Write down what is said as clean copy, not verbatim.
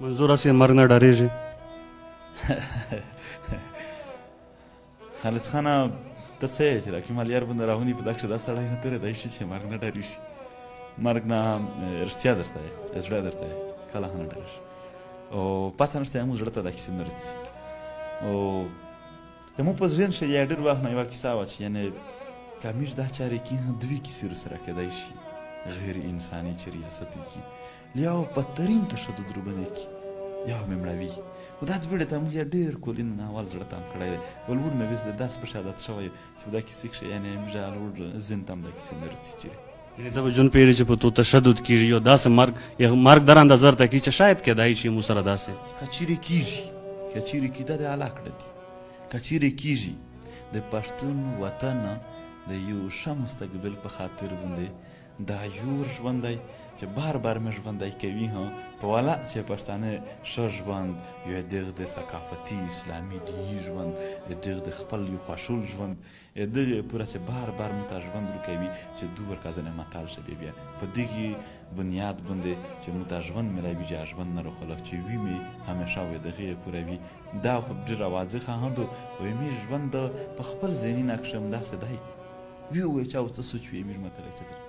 منظور هسې مرګ نه ډارېږي؟ خالد خانه ته څه یې چې راکي مالیار بنده راونی په دا کښې دا سړی نه درېدی شي چې مرګ نه ډاري شي. مرګ نه رښتیا درته یې زړه درته یې کله هم نه ډارېږي او پته نشته زموږ زړه ته دا کیسې نه رسي. او زموږ په ذهن کښې یا ډېر وخت نه یوه کیسه وه چې یعنې که موږ دا چارې کړي دوې کیسې رسره کېدی شي غیر انساني چې ریاست وکړي یا بدترین تشدد روبنې کړي یا مې مړوي. خو دا بیړې ته موږ ډېر کلونه نه اول زړه تام کړی دی ولور مې بس د داسې په شي عادت شوی چې په دا کیسې کښې یعنې موږ لوړ ذهن ته هم دا کیسې نه رسي چیرې. یعنې ته به ژوند پوهېږې چې په تو تشدد کېږي یو داسې مرګ در اندازه درته کړي چې شاید کېدای شي موږ سره داسې که چیرې کېږي که چیرې کېږي دا د الله کړه دي. که چیرې کېږي د پښتون وطن د یو ښه مستقبل په خاطر باندې دا یور ژوند دی چې بار بار مې ژوندی کوي په والا چې پښتانه ښه ژوند یو دغه د ثقافتي اسلامي دیني ژوند دغه د خپل یو خوشحال ژوند دغه پوره چې بار بار مو ته ژوند ورکوي چې دو ورکه نعمتال شه بیا په دغې بنیاد باندې چې مو ته ژوند میلاویږي ژوند نه خلق چې وي مې همیشه وي دغې پوره وي دا خو ډېره واضحه هم ده وایي مې ژوند په خپل ذهني نقشه همداسې دی وی وایي چې او څه سوچ وي مې متلی چې